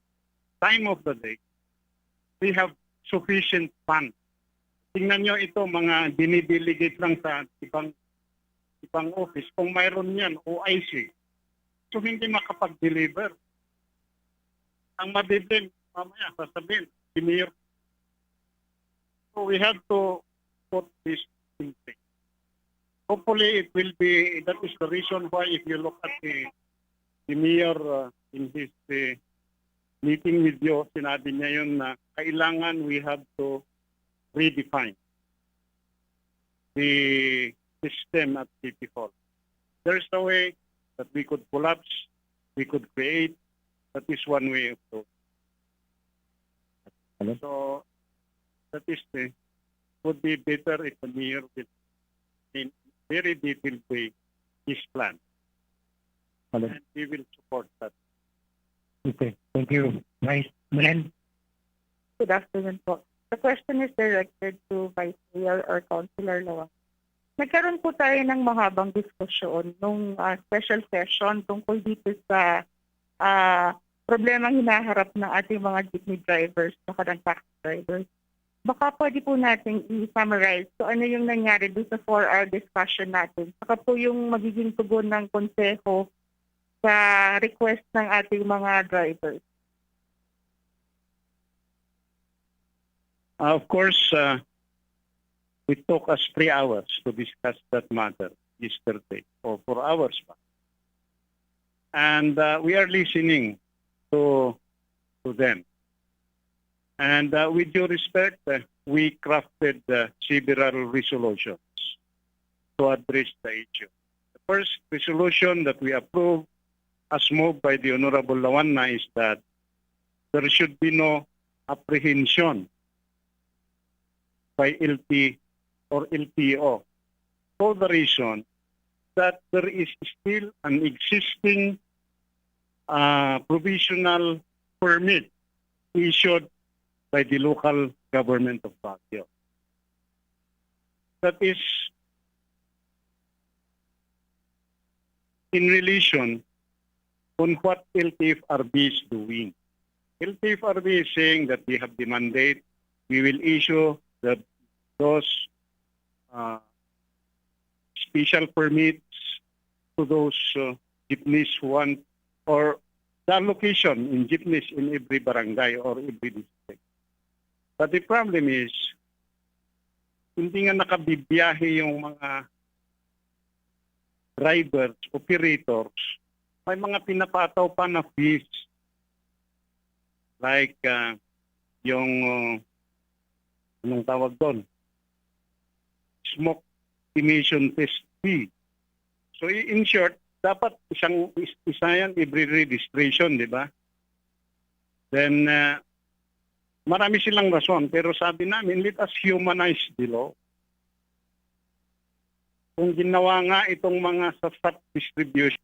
time of the day, we have sufficient funds. Tingnan nyo ito, mga dinidelegate lang sa ibang office. Kung mayroon yan, OIC, so hindi makapag-deliver. Ang mabibig, mamaya, sasabihin, si Mayor. So we have to put this in place. Hopefully, it will be, that is the reason why if you look at the Mayor in his meeting with you, sinabi niya yun na kailangan we have to redefine the system at City Hall. There's a way that we could collapse, we could create. That is one way of doing. So that is would be better if the mayor will, in very detailed way, his plan. And we will support that. Okay, thank you. Vice, Malen. Good afternoon po. The question is directed to Vice Mayor or Councilor Lawan. Nagkaroon po tayo ng mahabang diskusyon nung special session tungkol dito sa problemang hinaharap ng ating mga jeepney drivers at ng taxi drivers. Baka pwede po natin i-summarize so ano yung nangyari dito sa 4-hour discussion natin. Saka po yung magiging tugon ng konseho sa request ng ating mga drivers. Of course, it took us 3 hours to discuss that matter yesterday, or 4 hours. And we are listening to them. And with due respect, we crafted several resolutions to address the issue. The first resolution that we approved, as moved by the Honorable Lawanna, is that there should be no apprehension by LT or LTO for the reason that there is still an existing provisional permit issued by the local government of Baguio. That is in relation on what LTFRB is doing. LTFRB is saying that we have the mandate, we will issue those special permits to those jeepneys who want, or the allocation in jeepneys in every barangay or every district. But the problem is, hindi nga nakabibiyahe yung mga drivers, operators, may mga pinapataw pa na fees. Like yung, anong tawag doon? Smoke emission test fee. So in short, dapat isa yan every registration, di ba? Then, marami silang rason. Pero sabi namin, let us humanize the law. Kung ginawa nga itong mga sasat distribution,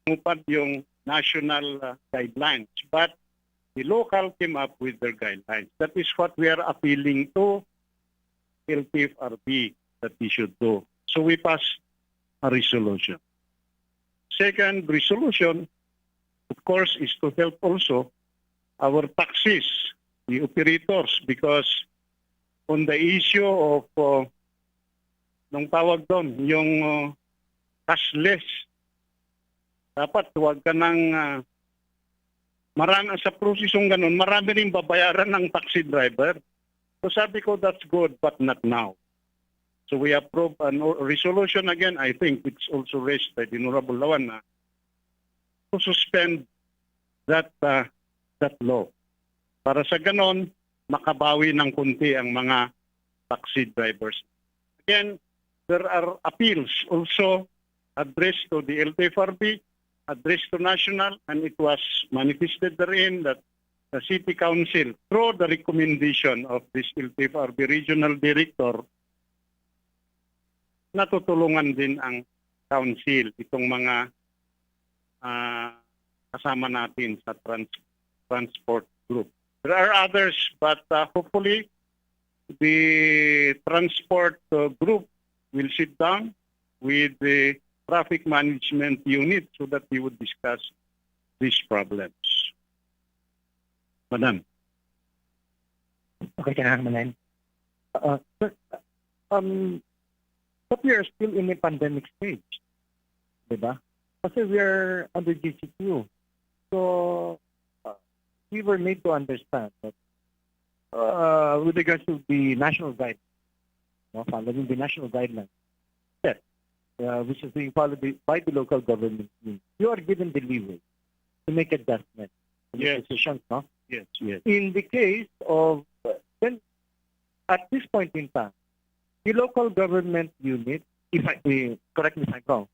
upad yung national guidelines. But the local came up with their guidelines. That is what we are appealing to LTFRB that we should do. So we passed a resolution. Second resolution, of course, is to help also our taxis, the operators, because on the issue of, nung tawag doon, yung cashless, dapat huwag ka ng, sa prosesong ganun, marami rin babayaran ng taxi driver. So sabi ko, that's good, but not now. So we approve a resolution again, I think it's also raised by the Honorable Lawan na to suspend that law. Para sa ganon, makabawi ng kunti ang mga taxi drivers. Again, there are appeals also addressed to the LTFRB, addressed to national, and it was manifested therein that the City Council, through the recommendation of this LTFRB Regional Director, natutulungan din ang council, itong mga kasama natin sa transport group. There are others, but hopefully the transport group will sit down with the traffic management unit so that we would discuss these problems. Madam. Okay, Chairman. Sir, but we are still in a pandemic stage, diba? Kasi we are under GCQ. So, we were made to understand that with regards to the national guidelines, following the national guidelines, which is being followed by the local government, you are given the leeway to make adjustments to the decisions, no? Yes, yes. In the case of, then, at this point in time, the local government unit, correct me if I'm wrong,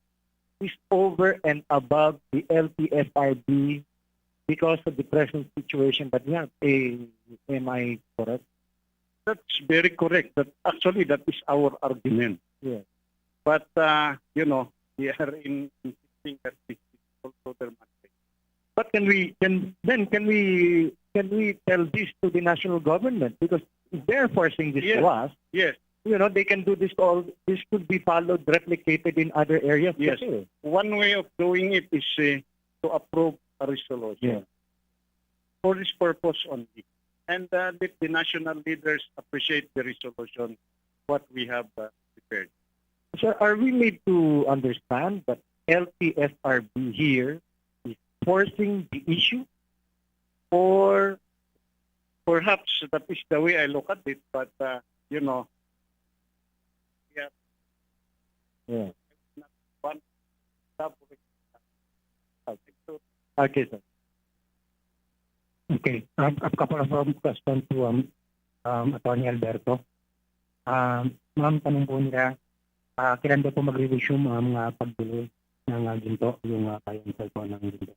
is over and above the LTFRB because of the present situation that we have. Am I correct? That's very correct. Actually, that is our argument. Yes. But, we are insisting that this is also their mandate. But can we tell this to the national government? Because they're forcing this to us. Yes. They can do this this could be followed, replicated in other areas. Yes. Kasi. One way of doing it is to approve a resolution for this purpose only. And let the national leaders appreciate the resolution, what we have prepared. Sir, are we made to understand that LTFRB here is forcing the issue? Or Perhaps that is the way I look at it, but, okay, sir. Okay. A couple of questions to Attorney Alberto. Ma'am, tanong po nila, kailan daw po magre-resume ang mga pagbili ng ginto, yung kayang cellphone ng ginto?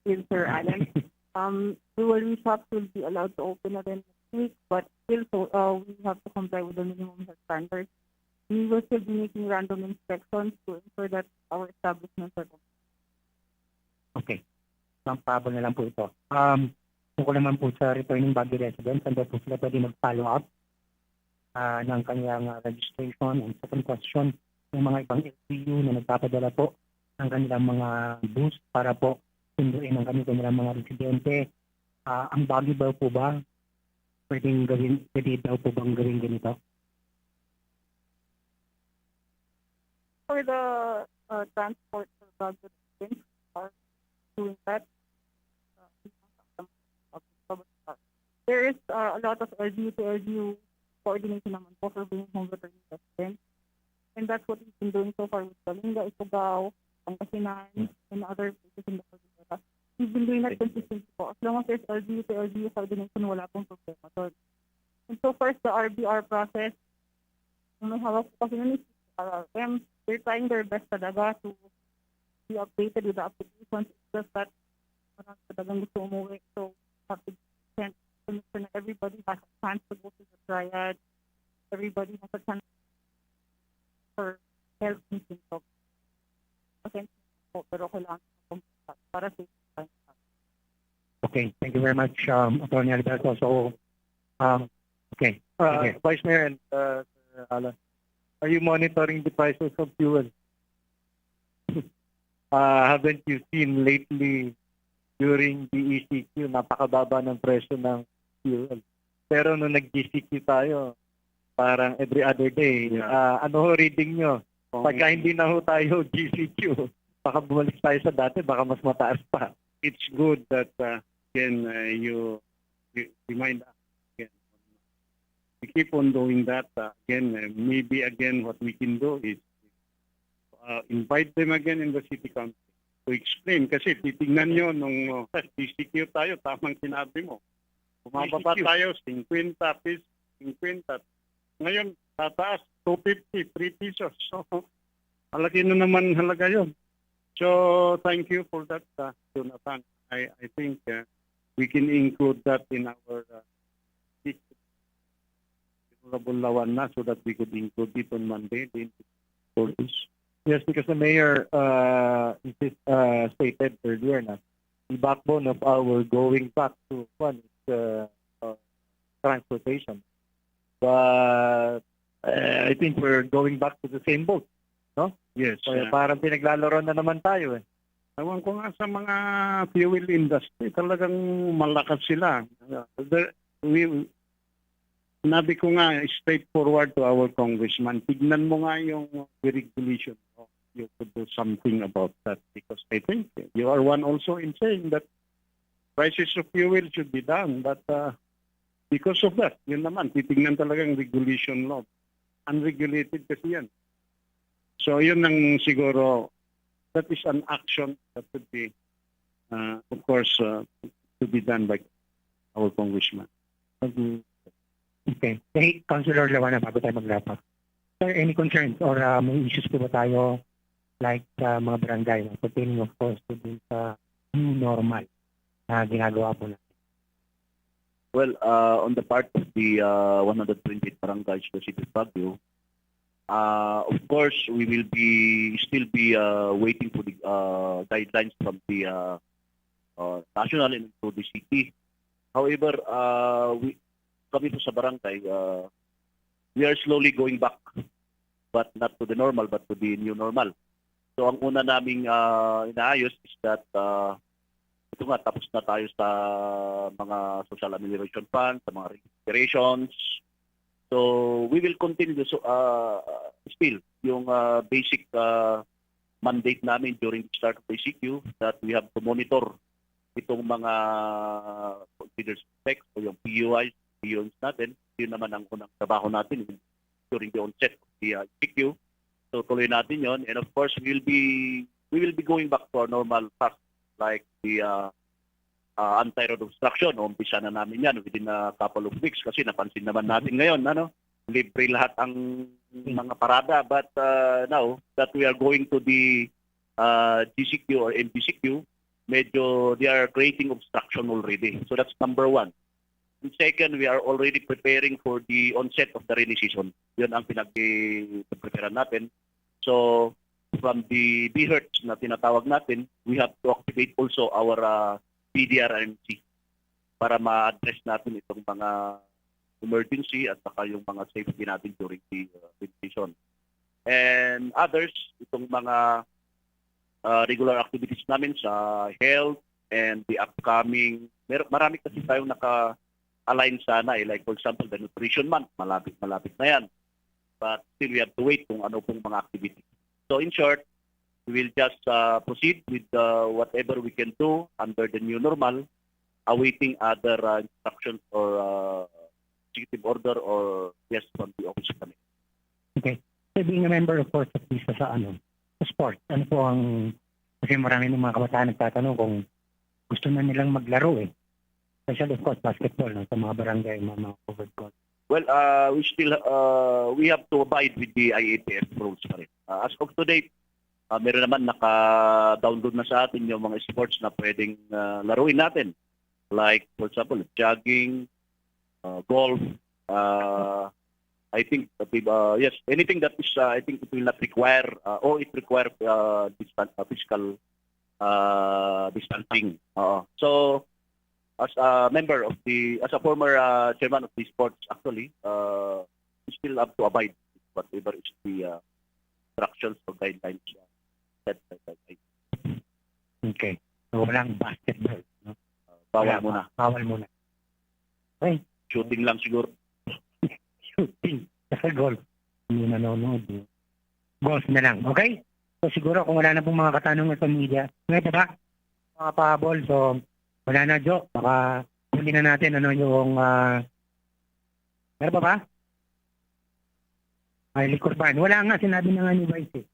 With Sir Alan. Jewelry shops will be allowed to open again next week, but still, we have to comply with the minimum health standards. We will still be making random inspections to ensure that our establishments are Okay. Ang pabol na lang po ito. Tungkol naman po sa returning Baguio residents, and po sila pwede mag-follow up ng kanilang registration. And second question, yung mga ibang LGU na nagpapadala po ng kanilang mga boost para po sunduin ng kanilang mga residente. Ang Baguio daw po ba pwede daw po bang gawin ganito? for the transport for Baguio residents are doing that. There is a lot of LGU to LGU coordination naman po for bringing home returning residents. And that's what we've been doing so far with Kalinga, Ifugao, Pangasinan, and other places in the Cordillera. We've been doing that consistently po. As long as there's LGU to LGU coordination, wala pong problema. So, and so far, the RBR process, may hawak po kasi nun is RRM. They're trying their best talaga to be updated with the applications. It's just that marami talagang gusto umuwi. So, have to send to make sure na everybody has a chance to go to the triad. Everybody has a chance for health meeting. So, okay, pero kailangan para sa Okay, thank you very much, Attorney Alberto. So, okay. Okay. Vice Mayor and Alan, are you monitoring the prices of fuel? Haven't you seen lately during the ECQ, napakababa ng presyo ng fuel? Pero nung nag-GCQ tayo, parang every other day, ano ho reading nyo? Pagka hindi na ho tayo GCQ, baka bumalik tayo sa dati, baka mas mataas pa. It's good that again you remind us again. We keep on doing that. Again, maybe again what we can do is invite them again in the city council to explain. Kasi titingnan nyo nung DCQ tayo, tamang sinabi mo. Bumababa tayo, 50 pesos, 50. Ngayon, tataas, 250, 3 pesos. So, malaki na naman halaga yun. So, thank you for that, Jonathan. I think we can include that in our Honorable Lawan na so that we could include it on Monday for this. Yes, because the mayor stated earlier na the backbone of our going back to one is transportation. But I think we're going back to the same boat. No? Yes. So, parang pinaglalaro na naman tayo eh. Ewan ko nga sa mga fuel industry, talagang malakas sila. Sinabi ko nga, straightforward to our congressman, tignan mo nga yung regulation. You could do something about that because I think you are one also in saying that prices of fuel should be down. But because of that, yun naman, titignan talagang regulation law. Unregulated kasi yan. So yun ang siguro, that is an action that should be, of course, to be done by our congressman. Okay. Hey, Councilor Lawana, bago tayo mag-wrap up. Sir, any concerns or may issues po ba tayo like mga barangay pertaining of course to dun sa new normal na ginagawa po natin? Well, on the part of the 128 barangays in the city of Baguio, of course, we will still be waiting for the guidelines from the national and to the city. However, kami po sa barangay, we are slowly going back, but not to the normal, but to the new normal. So ang una naming inaayos is that ito nga, tapos na tayo sa mga social amelioration funds, sa mga recuperations. So we will continue still yung basic mandate namin during the start of the CQ that we have to monitor itong mga considered suspects o yung PUIs natin. Yun naman ang unang trabaho natin during the onset of the CQ. So tuloy natin yon, and of course we will be going back to our normal task like the anti-road obstruction. Umpisa na namin yan within a couple of weeks kasi napansin naman natin ngayon, libre lahat ang mga parada. But now that we are going to the GCQ or MPCQ, medyo they are creating obstruction already. So that's number one. And second, we are already preparing for the onset of the rainy season. Yun ang pinag-preparean natin. So from the BHERTS na tinatawag natin, we have to activate also our PDRMC para ma-address natin itong mga emergency at saka yung mga safety natin during the rainy season. And others, itong mga regular activities namin sa health and the upcoming, marami kasi tayong naka-align sana like for example, the nutrition month, malapit na yan. But still we have to wait kung ano pong mga activities. So in short, we will just proceed with whatever we can do under the new normal, awaiting other instructions or executive order or yes from the office kami. Okay. So being a member of course of PISA sa sport, ano po ang, kasi marami ng mga kabataan nagtatanong kung gusto na nilang maglaro especially of course basketball sa mga barangay, mga covered court. Well, we have to abide with the IATF rules pa rin. As of today, meron naman naka-download na sa atin yung mga sports na pwedeng laruin natin. Like for example, jogging, golf, I think yes, anything that is I think it will not require or it require physical distancing. So as a member of as a former chairman of the sports, actually, we still have to abide with whatever is the instructions or guidelines set by the. Okay. So walang basketball. No? Bawal muna. Okay. Shooting lang siguro. Shooting. Kasi golf. Hindi nanonood. Golf na lang. Okay? So siguro kung wala na pong mga katanungan sa media, ngayon ba? Mga pahabol. So wala na, Joe. Baka huli na natin yung meron pa ba? Ay, Licorban. Wala nga. Sinabi na nga ni Vice.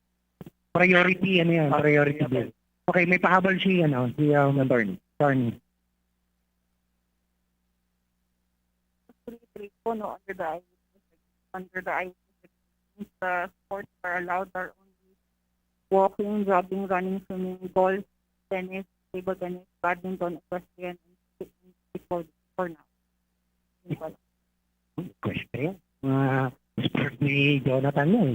Priority, priority bill. Okay, may pahabol si attorney. Under the the sports are allowed are only walking, jogging, running, swimming, golf, tennis, table tennis, badminton, equestrian, and football for now. Question. Sport ni Jonathan yun.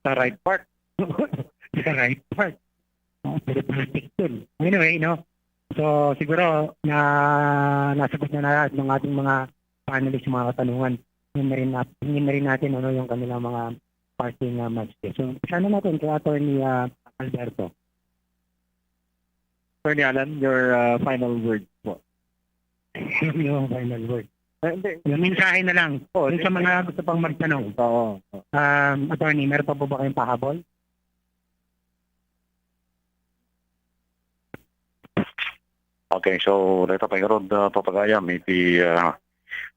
Sa right part. Sa right part. Politik dun. Anyway, so siguro nasagot na lahat ng ating mga panelists, mga katanungan. Hingin na rin natin yung kanilang mga parting match day. So, sana natin kay Attorney Alberto. Attorney Alan, your final word po. Yung final word. Yung mensahe na lang. Yung sa mga gusto pang magtanong. Oo. Attorney, meron pa po ba kayong pahabol? Okay, so dito pa yung papagayam iti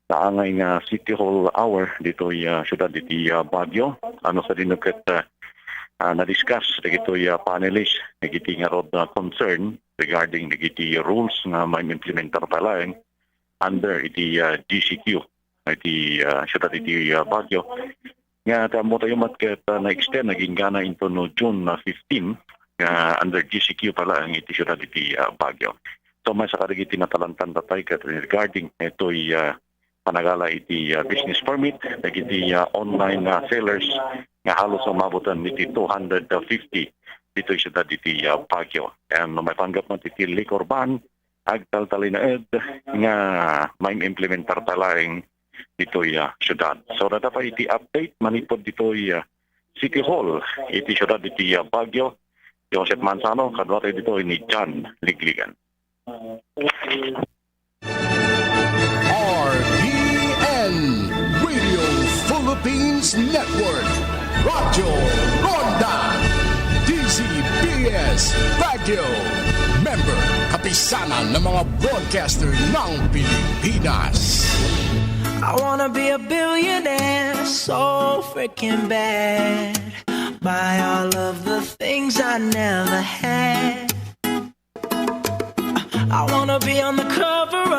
naangay nga City Hall hour dito syudad iti Baguio. Ano sa dinuket na-discuss dito panelist nagiti nga rod concern regarding nagiti rules nga may implementar pala under iti GCQ iti syudad iti Baguio. Nga tamo tayo matket na-extend naging gana into no June 15 under GCQ pala ang iti syudad iti Baguio. So may sakarigiti natalantan tatay regarding ito'y panagala iti business permit nagiti online sellers nga halos umabutan iti 250 dito siya iti Baguio. And may panggap mo iti liquor ban agtaltalin na nga may implementar talaing dito syudad. So data pa iti update manipod dito City Hall iti syudad iti Baguio. Joseph Manzano kadwate dito ni John Ligligan. Radio Philippines Network, Radyo Ronda, DZBS Radio, member kapisanan ng mga broadcaster ng Pilipinas. I wanna be a billionaire, so freaking bad. Buy all of the things I never had. I wanna be on the cover